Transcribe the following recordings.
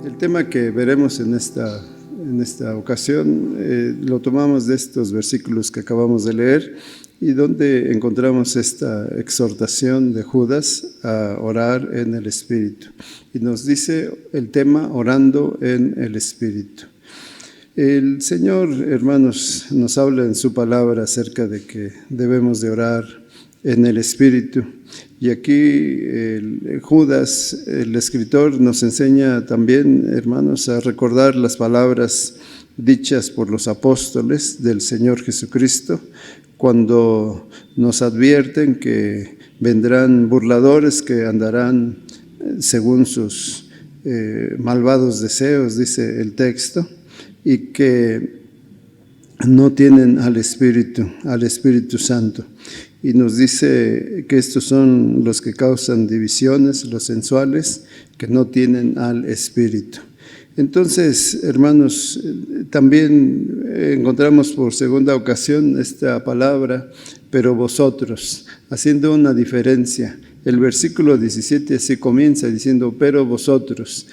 El tema que veremos en esta ocasión lo tomamos de estos versículos que acabamos de leer y donde encontramos esta exhortación de Judas a orar en el Espíritu. Y nos dice el tema orando en el Espíritu. El Señor, hermanos, nos habla en su palabra acerca de que debemos de orar en el Espíritu. Y aquí Judas, el escritor, nos enseña también, hermanos, a recordar las palabras dichas por los apóstoles del Señor Jesucristo, cuando nos advierten que vendrán burladores que andarán según sus malvados deseos, dice el texto, y que no tienen al Espíritu Santo. Y nos dice que estos son los que causan divisiones, los sensuales, que no tienen al Espíritu. Entonces, hermanos, también encontramos por segunda ocasión esta palabra, pero vosotros, haciendo una diferencia. El versículo 17 así comienza diciendo, pero vosotros,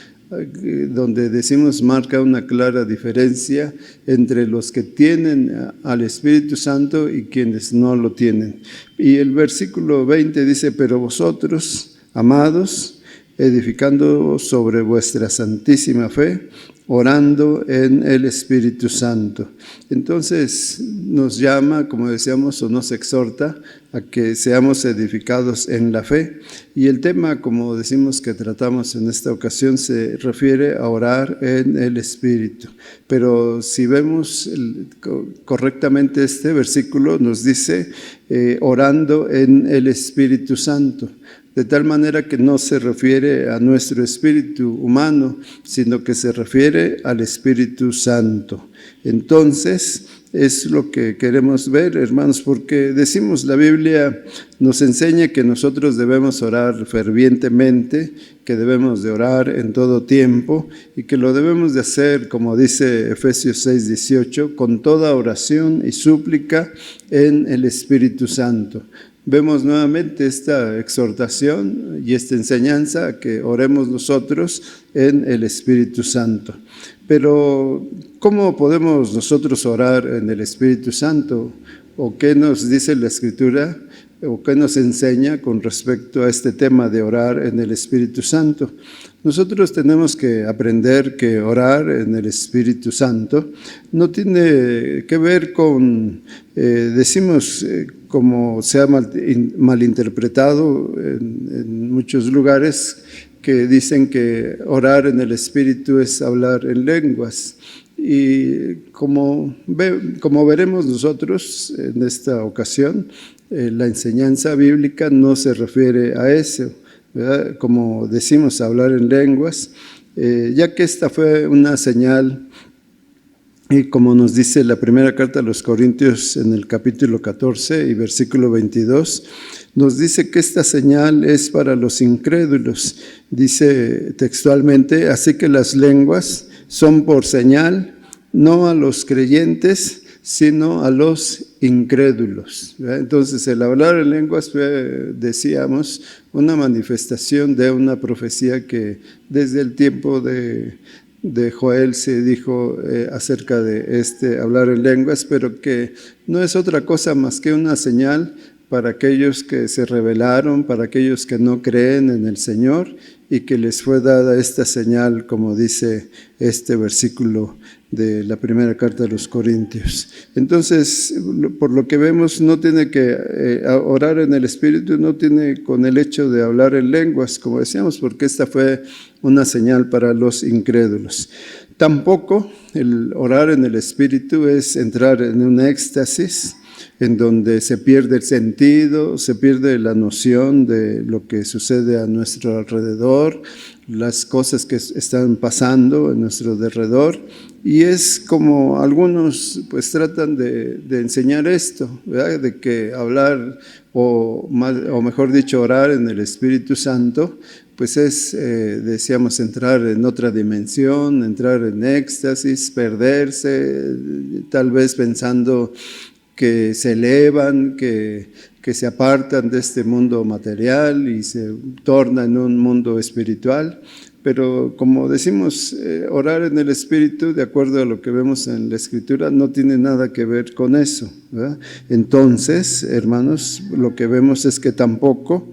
donde decimos marca una clara diferencia entre los que tienen al Espíritu Santo y quienes no lo tienen. Y el versículo 20 dice, pero vosotros, amados, edificando sobre vuestra santísima fe, orando en el Espíritu Santo. Entonces nos llama, como decíamos, o nos exhorta a que seamos edificados en la fe. Y el tema, como decimos que tratamos en esta ocasión, se refiere a orar en el Espíritu. Pero si vemos correctamente este versículo, nos dice orando en el Espíritu Santo. De tal manera que no se refiere a nuestro espíritu humano, sino que se refiere al Espíritu Santo. Entonces, es lo que queremos ver, hermanos, porque decimos, la Biblia nos enseña que nosotros debemos orar fervientemente, que debemos de orar en todo tiempo y que lo debemos de hacer, como dice Efesios 6:18, con toda oración y súplica en el Espíritu Santo. Vemos nuevamente esta exhortación y esta enseñanza a que oremos nosotros en el Espíritu Santo. Pero, ¿cómo podemos nosotros orar en el Espíritu Santo? ¿O qué nos dice la Escritura? ¿O qué nos enseña con respecto a este tema de orar en el Espíritu Santo? Nosotros tenemos que aprender que orar en el Espíritu Santo no tiene que ver con, decimos, como se ha malinterpretado en muchos lugares, que dicen que orar en el Espíritu es hablar en lenguas. Y como veremos nosotros en esta ocasión, la enseñanza bíblica no se refiere a eso, ¿verdad? Como decimos, hablar en lenguas, ya que esta fue una señal, y como nos dice la primera carta a los Corintios en el capítulo 14 y versículo 22, nos dice que esta señal es para los incrédulos. Dice textualmente, así que las lenguas son por señal, no a los creyentes, sino a los incrédulos. Entonces, el hablar en lenguas fue, decíamos, una manifestación de una profecía que desde el tiempo de Joel se dijo acerca de hablar en lenguas, pero que no es otra cosa más que una señal para aquellos que se rebelaron, para aquellos que no creen en el Señor y que les fue dada esta señal, como dice este versículo de la primera carta de los Corintios. Entonces, por lo que vemos, no tiene que orar en el Espíritu, no tiene con el hecho de hablar en lenguas, como decíamos, porque esta fue una señal para los incrédulos. Tampoco el orar en el Espíritu es entrar en un éxtasis, en donde se pierde el sentido, se pierde la noción de lo que sucede a nuestro alrededor, las cosas que están pasando en nuestro alrededor, y es como algunos pues tratan de enseñar esto, ¿verdad? De que hablar, o mejor dicho, orar en el Espíritu Santo, pues es, decíamos, entrar en otra dimensión, entrar en éxtasis, perderse, tal vez pensando que se elevan, que se apartan de este mundo material y se tornan en un mundo espiritual, pero como decimos, orar en el Espíritu, de acuerdo a lo que vemos en la Escritura, no tiene nada que ver con eso, ¿verdad? Entonces, hermanos, lo que vemos es que tampoco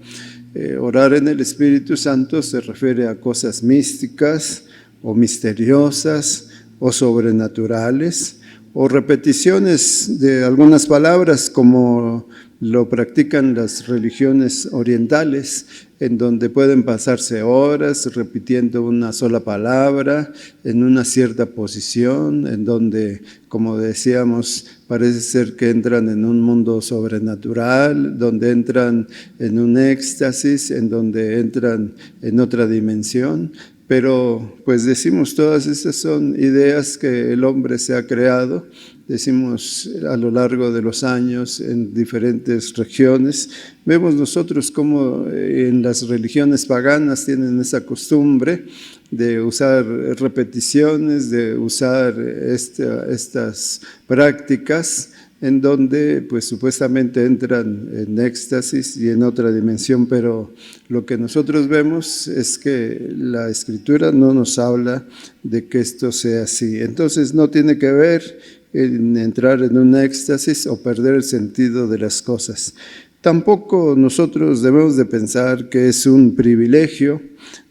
orar en el Espíritu Santo se refiere a cosas místicas o misteriosas o sobrenaturales o repeticiones de algunas palabras como lo practican las religiones orientales, en donde pueden pasarse horas repitiendo una sola palabra en una cierta posición, en donde, como decíamos, parece ser que entran en un mundo sobrenatural, donde entran en un éxtasis, en donde entran en otra dimensión. Pero pues decimos, todas estas son ideas que el hombre se ha creado, decimos a lo largo de los años en diferentes regiones. Vemos nosotros cómo en las religiones paganas tienen esa costumbre de usar repeticiones, de usar estas prácticas en donde pues supuestamente entran en éxtasis y en otra dimensión, pero lo que nosotros vemos es que la Escritura no nos habla de que esto sea así. Entonces no tiene que ver en entrar en un éxtasis o perder el sentido de las cosas. Tampoco nosotros debemos de pensar que es un privilegio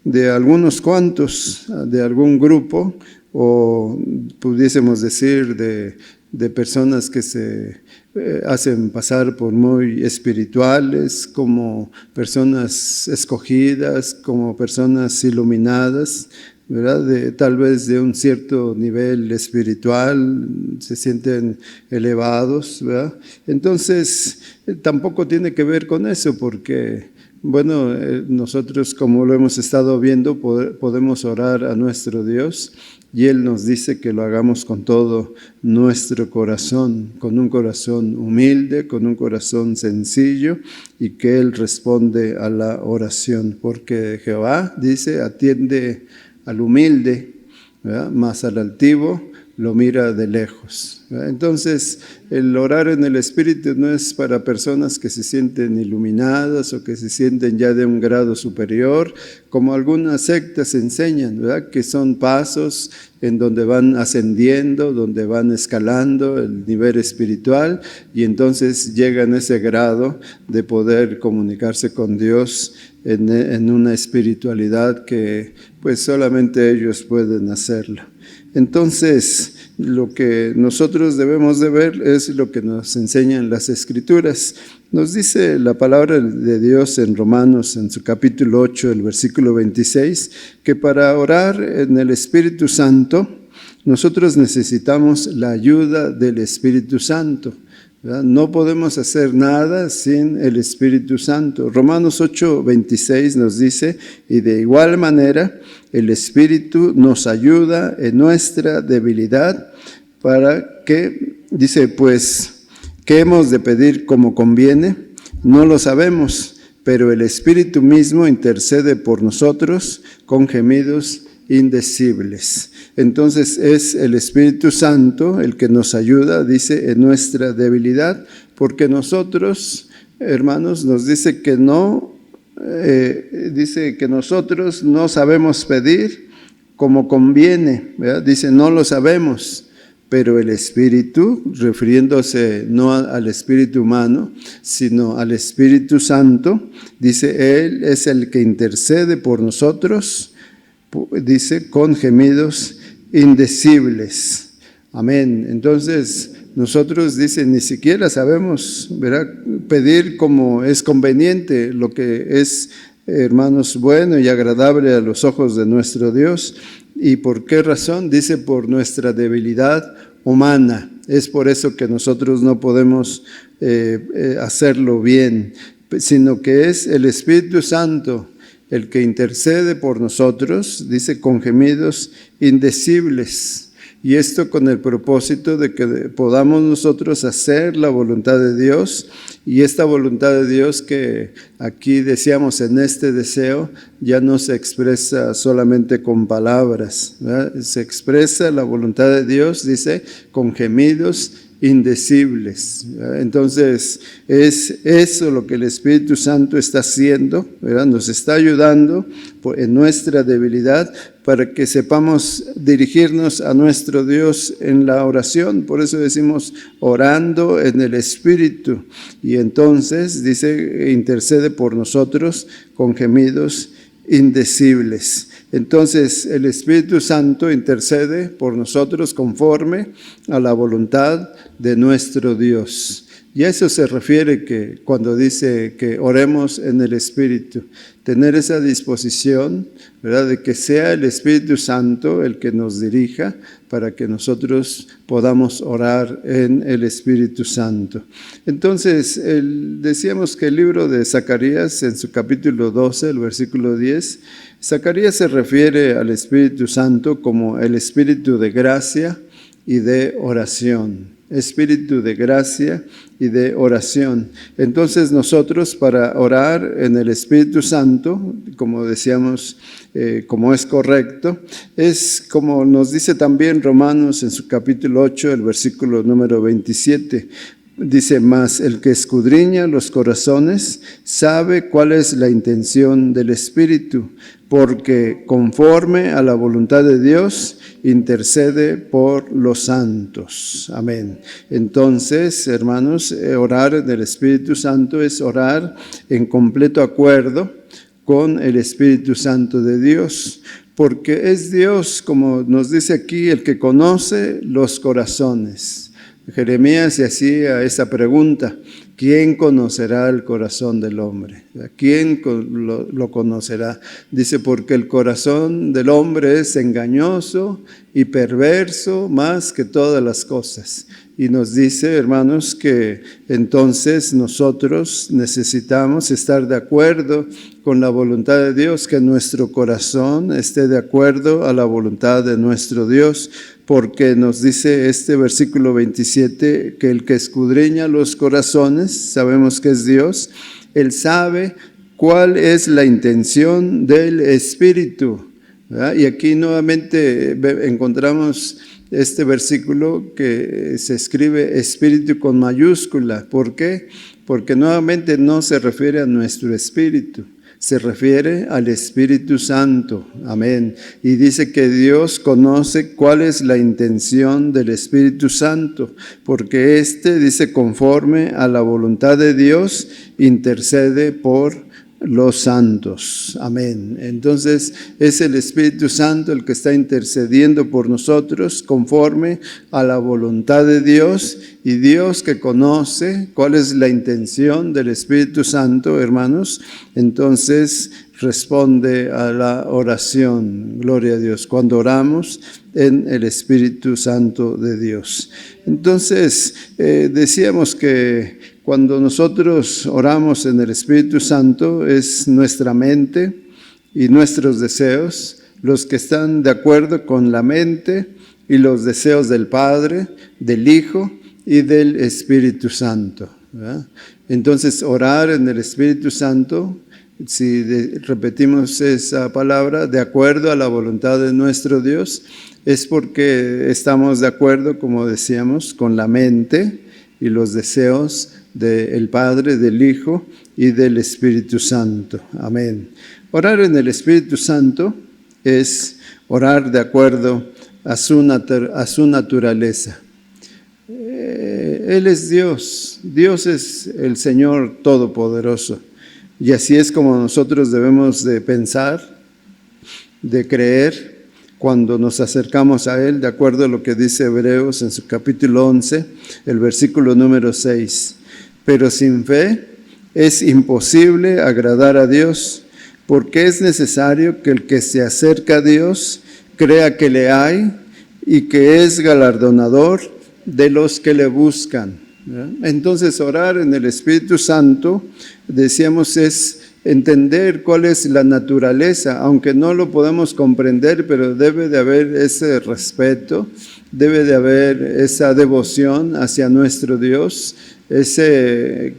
de algunos cuantos, de algún grupo, o pudiésemos decir de personas que se hacen pasar por muy espirituales, como personas escogidas, como personas iluminadas, ¿verdad? Tal vez de un cierto nivel espiritual, se sienten elevados, ¿verdad? Entonces, tampoco tiene que ver con eso, porque, bueno, nosotros, como lo hemos estado viendo, podemos orar a nuestro Dios, y Él nos dice que lo hagamos con todo nuestro corazón, con un corazón humilde, con un corazón sencillo, y que Él responde a la oración, porque Jehová dice, atiende al humilde, ¿verdad? Mas al altivo lo mira de lejos, ¿verdad? Entonces, el orar en el Espíritu no es para personas que se sienten iluminadas o que se sienten ya de un grado superior, como algunas sectas enseñan, ¿verdad? Que son pasos en donde van ascendiendo, donde van escalando el nivel espiritual y entonces llegan a ese grado de poder comunicarse con Dios en una espiritualidad que pues solamente ellos pueden hacerlo. Entonces, lo que nosotros debemos de ver es lo que nos enseñan las Escrituras. Nos dice la palabra de Dios en Romanos, en su capítulo 8, el versículo 26, que para orar en el Espíritu Santo, nosotros necesitamos la ayuda del Espíritu Santo, ¿verdad? No podemos hacer nada sin el Espíritu Santo. Romanos 8, 26 nos dice, y de igual manera, el Espíritu nos ayuda en nuestra debilidad para que, dice, pues, ¿qué hemos de pedir como conviene? No lo sabemos, pero el Espíritu mismo intercede por nosotros con gemidos indecibles. Entonces es el Espíritu Santo el que nos ayuda, dice, en nuestra debilidad, porque nosotros, hermanos, nos dice que nosotros no sabemos pedir como conviene, ¿verdad? Dice, no lo sabemos, pero el Espíritu, refiriéndose no al Espíritu humano, sino al Espíritu Santo, dice, Él es el que intercede por nosotros, dice, con gemidos indecibles. Amén. Entonces, nosotros, dice, ni siquiera sabemos, ¿verdad?, pedir como es conveniente, lo que es, hermanos, bueno y agradable a los ojos de nuestro Dios. ¿Y por qué razón? Dice, por nuestra debilidad humana. Es por eso que nosotros no podemos hacerlo bien, sino que es el Espíritu Santo el que intercede por nosotros, dice, con gemidos indecibles. Y esto con el propósito de que podamos nosotros hacer la voluntad de Dios. Y esta voluntad de Dios que aquí decíamos en este deseo, ya no se expresa solamente con palabras, ¿verdad? Se expresa la voluntad de Dios, dice, con gemidos indecibles. Entonces, es eso lo que el Espíritu Santo está haciendo, ¿verdad? Nos está ayudando en nuestra debilidad para que sepamos dirigirnos a nuestro Dios en la oración. Por eso decimos orando en el Espíritu. Y entonces, dice, intercede por nosotros con gemidos indecibles. Entonces, el Espíritu Santo intercede por nosotros conforme a la voluntad de nuestro Dios. Y a eso se refiere que cuando dice que oremos en el Espíritu, tener esa disposición, ¿verdad?, de que sea el Espíritu Santo el que nos dirija para que nosotros podamos orar en el Espíritu Santo. Entonces, decíamos que el libro de Zacarías, en su capítulo 12, el versículo 10, Zacarías se refiere al Espíritu Santo como el Espíritu de gracia y de oración. Espíritu de gracia y de oración. Entonces nosotros, para orar en el Espíritu Santo, como decíamos, como es correcto, es como nos dice también Romanos en su capítulo 8, el versículo número 27. Dice, mas el que escudriña los corazones sabe cuál es la intención del Espíritu, porque conforme a la voluntad de Dios intercede por los santos. Amén. Entonces, hermanos, orar en el Espíritu Santo es orar en completo acuerdo con el Espíritu Santo de Dios, porque es Dios, como nos dice aquí, el que conoce los corazones. Jeremías se hacía esa pregunta: ¿quién conocerá el corazón del hombre? ¿Quién lo conocerá? Dice, porque el corazón del hombre es engañoso y perverso más que todas las cosas. Y nos dice, hermanos, que entonces nosotros necesitamos estar de acuerdo con la voluntad de Dios, que nuestro corazón esté de acuerdo a la voluntad de nuestro Dios, porque nos dice este versículo 27 que el que escudriña los corazones, sabemos que es Dios, Él sabe cuál es la intención del Espíritu, ¿verdad? Y aquí nuevamente encontramos este versículo que se escribe Espíritu con mayúscula. ¿Por qué? Porque nuevamente no se refiere a nuestro espíritu, se refiere al Espíritu Santo. Amén. Y dice que Dios conoce cuál es la intención del Espíritu Santo, porque dice, conforme a la voluntad de Dios, intercede por los santos. Amén. Entonces, es el Espíritu Santo el que está intercediendo por nosotros conforme a la voluntad de Dios, y Dios, que conoce cuál es la intención del Espíritu Santo, hermanos, entonces responde a la oración. Gloria a Dios, cuando oramos en el Espíritu Santo de Dios. Entonces, decíamos que cuando nosotros oramos en el Espíritu Santo, es nuestra mente y nuestros deseos los que están de acuerdo con la mente y los deseos del Padre, del Hijo y del Espíritu Santo, ¿verdad? Entonces, orar en el Espíritu Santo, si repetimos esa palabra, de acuerdo a la voluntad de nuestro Dios, es porque estamos de acuerdo, como decíamos, con la mente y los deseos del Padre, del Hijo y del Espíritu Santo. Amén. Orar en el Espíritu Santo es orar de acuerdo a su naturaleza. Él es Dios. Dios es el Señor Todopoderoso. Y así es como nosotros debemos de pensar, de creer, cuando nos acercamos a Él, de acuerdo a lo que dice Hebreos en su capítulo 11, el versículo número 6. Pero sin fe es imposible agradar a Dios, porque es necesario que el que se acerca a Dios crea que le hay y que es galardonador de los que le buscan. Entonces, orar en el Espíritu Santo, decíamos, es entender cuál es la naturaleza, aunque no lo podemos comprender, pero debe de haber ese respeto, debe de haber esa devoción hacia nuestro Dios,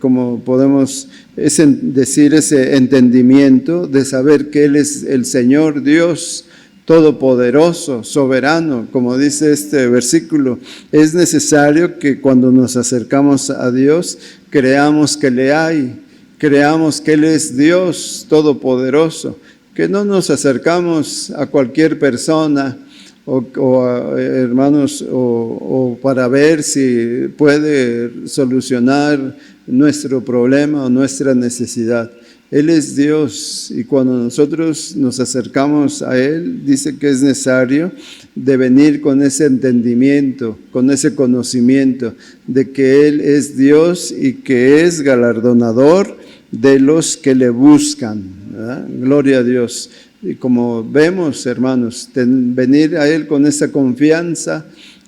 como podemos decir, ese entendimiento de saber que Él es el Señor Dios todopoderoso, soberano, como dice este versículo. Es necesario que cuando nos acercamos a Dios, creamos que le hay, creamos que Él es Dios todopoderoso, que no nos acercamos a cualquier persona o a hermanos o para ver si puede solucionar nuestro problema o nuestra necesidad. Él es Dios y cuando nosotros nos acercamos a Él, dice que es necesario de venir con ese entendimiento, con ese conocimiento de que Él es Dios y que es galardonador de los que le buscan, ¿verdad? Gloria a Dios. Y como vemos, hermanos, venir a Él con esa confianza,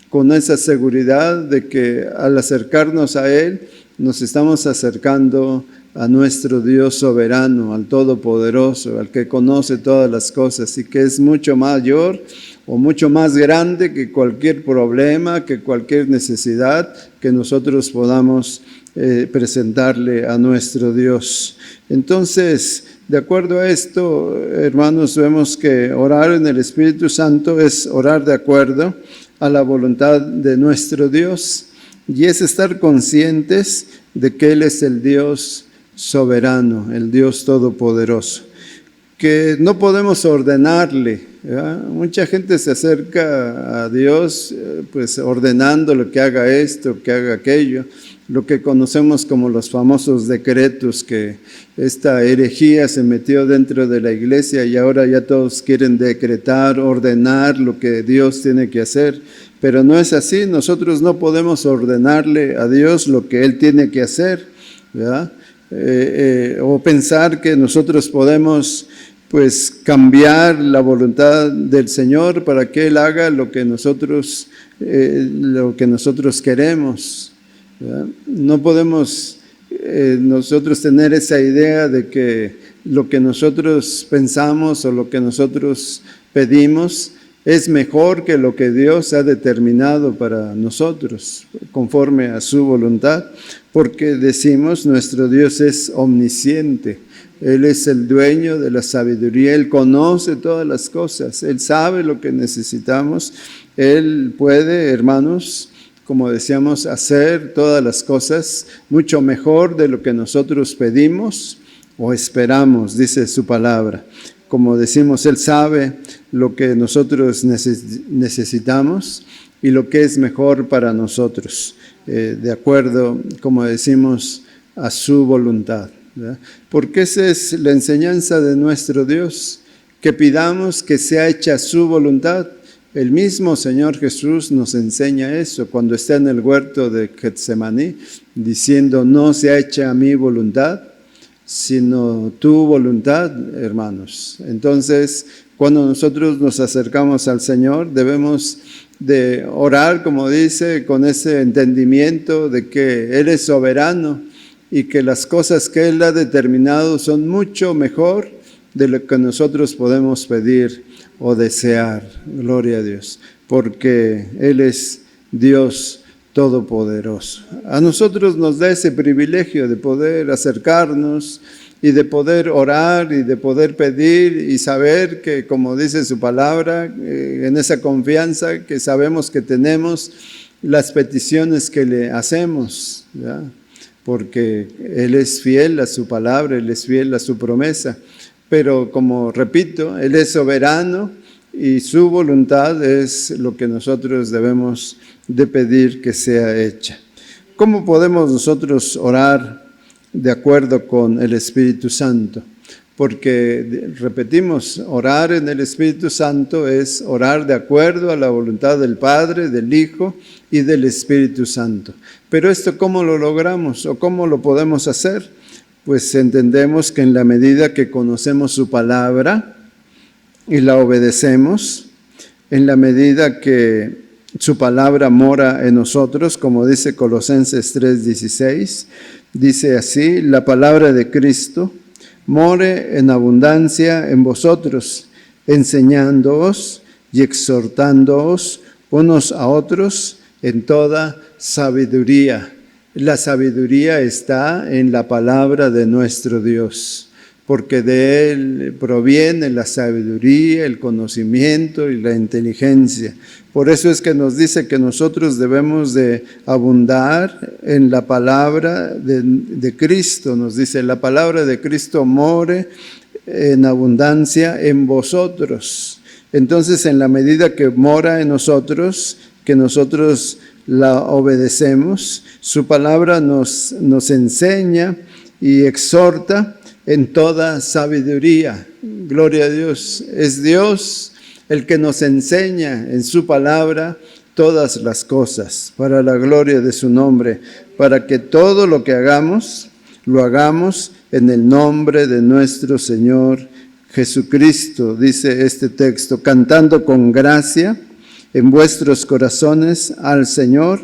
con esa seguridad de que al acercarnos a Él, nos estamos acercando a nuestro Dios soberano, al Todopoderoso, al que conoce todas las cosas y que es mucho mayor o mucho más grande que cualquier problema, que cualquier necesidad que nosotros podamos presentarle a nuestro Dios. Entonces, de acuerdo a esto, hermanos, vemos que orar en el Espíritu Santo es orar de acuerdo a la voluntad de nuestro Dios y es estar conscientes de que Él es el Dios soberano, el Dios todopoderoso, que no podemos ordenarle, ¿verdad? Mucha gente se acerca a Dios pues ordenándole que haga esto, que haga aquello, lo que conocemos como los famosos decretos, que esta herejía se metió dentro de la iglesia y ahora ya todos quieren decretar, ordenar lo que Dios tiene que hacer, pero no es así. Nosotros no podemos ordenarle a Dios lo que Él tiene que hacer, ¿verdad? O pensar que nosotros podemos pues cambiar la voluntad del Señor para que Él haga lo que nosotros queremos, ¿verdad? No podemos nosotros tener esa idea de que lo que nosotros pensamos o lo que nosotros pedimos es mejor que lo que Dios ha determinado para nosotros, conforme a su voluntad, porque decimos, nuestro Dios es omnisciente, Él es el dueño de la sabiduría, Él conoce todas las cosas, Él sabe lo que necesitamos, Él puede, hermanos, como decíamos, hacer todas las cosas mucho mejor de lo que nosotros pedimos o esperamos, dice su palabra. Como decimos, Él sabe lo que nosotros necesitamos y lo que es mejor para nosotros, de acuerdo, como decimos, a su voluntad, ¿verdad? Porque esa es la enseñanza de nuestro Dios, que pidamos que sea hecha su voluntad. El mismo Señor Jesús nos enseña eso cuando está en el huerto de Getsemaní, diciendo, no sea hecha mi voluntad, sino tu voluntad, hermanos. Entonces, cuando nosotros nos acercamos al Señor, debemos de orar, como dice, con ese entendimiento de que Él es soberano y que las cosas que Él ha determinado son mucho mejor de lo que nosotros podemos pedir o desear. Gloria a Dios, porque Él es Dios todopoderoso. A nosotros nos da ese privilegio de poder acercarnos y de poder orar y de poder pedir y saber que, como dice su palabra, en esa confianza que sabemos que tenemos las peticiones que le hacemos, ¿ya? Porque Él es fiel a su palabra, Él es fiel a su promesa. Pero como repito, Él es soberano y su voluntad es lo que nosotros debemos de pedir que sea hecha. ¿Cómo podemos nosotros orar de acuerdo con el Espíritu Santo? Porque, repetimos, orar en el Espíritu Santo es orar de acuerdo a la voluntad del Padre, del Hijo y del Espíritu Santo. Pero esto, ¿cómo lo logramos o cómo lo podemos hacer? Pues entendemos que en la medida que conocemos su palabra y la obedecemos, en la medida que su palabra mora en nosotros, como dice Colosenses 3:16, dice así, la palabra de Cristo more en abundancia en vosotros, enseñándoos y exhortándoos unos a otros en toda sabiduría. La sabiduría está en la palabra de nuestro Dios. porque de Él proviene la sabiduría, el conocimiento y la inteligencia. Por eso es que nos dice que nosotros debemos de abundar en la palabra de Cristo. Nos dice, la palabra de Cristo more en abundancia en vosotros. Entonces, en la medida que mora en nosotros, que nosotros la obedecemos, su palabra nos enseña y exhorta en toda sabiduría. Gloria a Dios. Es Dios el que nos enseña en su palabra todas las cosas para la gloria de su nombre, para que todo lo que hagamos, lo hagamos en el nombre de nuestro Señor Jesucristo, dice este texto, cantando con gracia en vuestros corazones al Señor,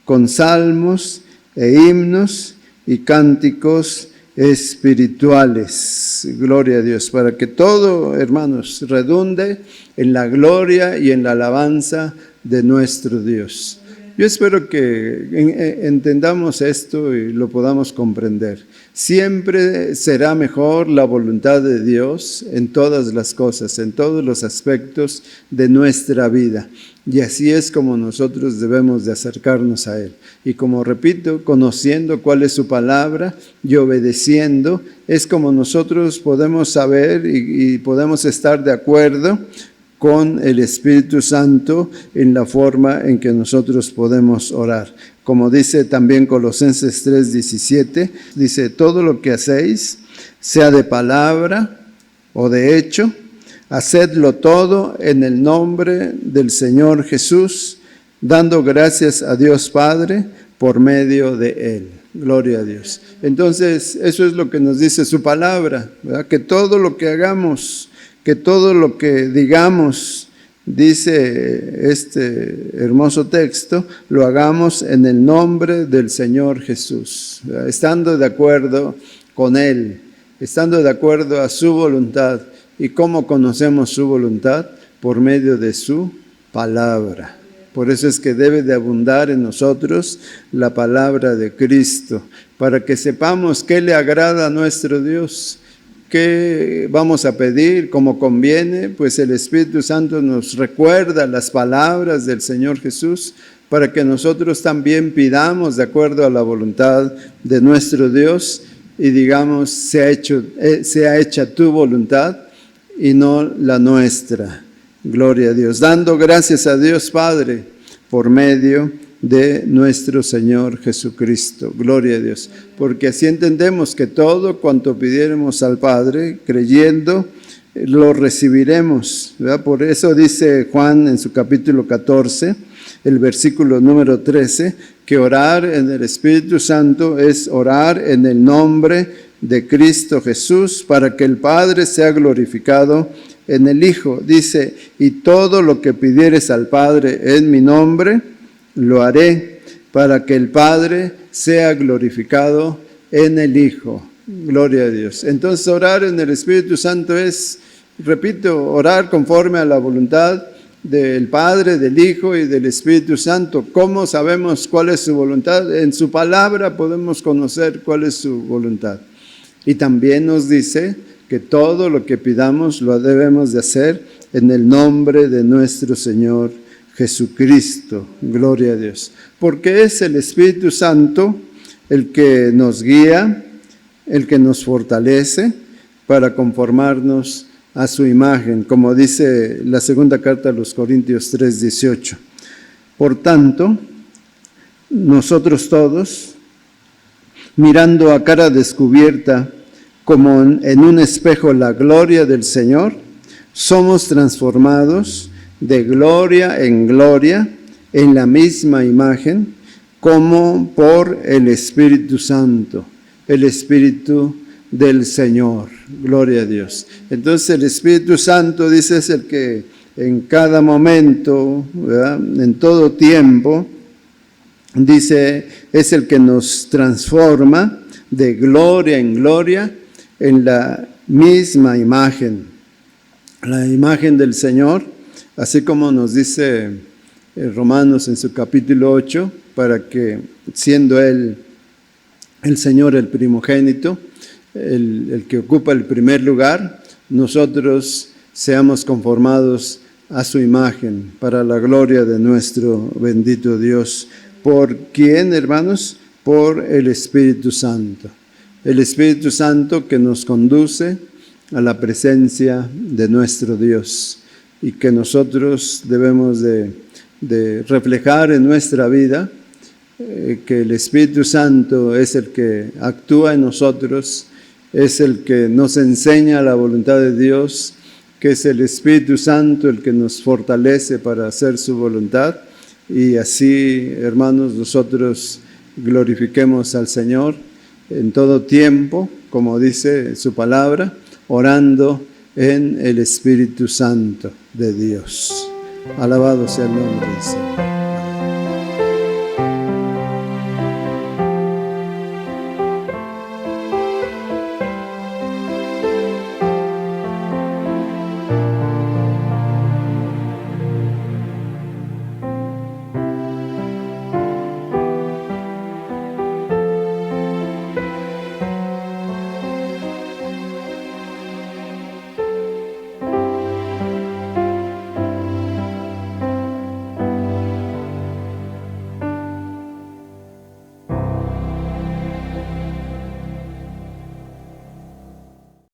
con salmos e himnos y cánticos espirituales. Gloria a Dios, para que todo, hermanos, redunde en la gloria y en la alabanza de nuestro Dios. Yo espero que entendamos esto y lo podamos comprender. Siempre será mejor la voluntad de Dios en todas las cosas, en todos los aspectos de nuestra vida. Y así es como nosotros debemos de acercarnos a Él. Y como repito, conociendo cuál es su palabra y obedeciendo, es como nosotros podemos saber y podemos estar de acuerdo con el Espíritu Santo en la forma en que nosotros podemos orar. Como dice también Colosenses 3:17, dice, todo lo que hacéis, sea de palabra o de hecho, hacedlo todo en el nombre del Señor Jesús, dando gracias a Dios Padre por medio de Él. Gloria a Dios. Entonces, eso es lo que nos dice su palabra, ¿verdad? Que todo lo que hagamos, que todo lo que digamos, dice este hermoso texto, lo hagamos en el nombre del Señor Jesús, ¿verdad? Estando de acuerdo con Él, estando de acuerdo a su voluntad. ¿Y cómo conocemos su voluntad? Por medio de su palabra. Por eso es que debe de abundar en nosotros la palabra de Cristo, para que sepamos qué le agrada a nuestro Dios. ¿Qué vamos a pedir como conviene? Pues el Espíritu Santo nos recuerda las palabras del Señor Jesús para que nosotros también pidamos de acuerdo a la voluntad de nuestro Dios y digamos, sea hecha tu voluntad y no la nuestra. Gloria a Dios. Dando gracias a Dios Padre por medio de nuestro Señor Jesucristo. Gloria a Dios. Porque así entendemos que todo cuanto pidiéremos al Padre, creyendo, lo recibiremos, ¿verdad? Por eso dice Juan en su capítulo 14, el versículo número 13, que orar en el Espíritu Santo es orar en el nombre de Cristo Jesús, para que el Padre sea glorificado en el Hijo. Dice, y todo lo que pidieres al Padre en mi nombre, lo haré, para que el Padre sea glorificado en el Hijo. Gloria a Dios. Entonces orar en el Espíritu Santo es, repito, orar conforme a la voluntad del Padre, del Hijo y del Espíritu Santo. ¿Cómo sabemos cuál es su voluntad? En su palabra podemos conocer cuál es su voluntad. Y también nos dice que todo lo que pidamos lo debemos de hacer en el nombre de nuestro Señor Jesucristo. Gloria a Dios. Porque es el Espíritu Santo el que nos guía, el que nos fortalece para conformarnos a su imagen, como dice la segunda carta a los Corintios 3:18. Por tanto, nosotros todos, mirando a cara descubierta, como en un espejo la gloria del Señor, somos transformados de gloria en la misma imagen, como por el Espíritu Santo, el Espíritu del Señor. Gloria a Dios. Entonces el Espíritu Santo, dice, es el que en cada momento, ¿verdad?, en todo tiempo, dice, es el que nos transforma de gloria en gloria en la misma imagen, la imagen del Señor, así como nos dice Romanos en su capítulo 8, para que siendo Él el Señor el primogénito, el que ocupa el primer lugar, nosotros seamos conformados a su imagen, para la gloria de nuestro bendito Dios. ¿Por quién, hermanos? Por el Espíritu Santo. El Espíritu Santo que nos conduce a la presencia de nuestro Dios y que nosotros debemos de reflejar en nuestra vida, que el Espíritu Santo es el que actúa en nosotros, es el que nos enseña la voluntad de Dios, que es el Espíritu Santo el que nos fortalece para hacer su voluntad, y así, hermanos, nosotros glorifiquemos al Señor en todo tiempo, como dice su palabra, orando en el Espíritu Santo de Dios. Alabado sea el nombre del Señor.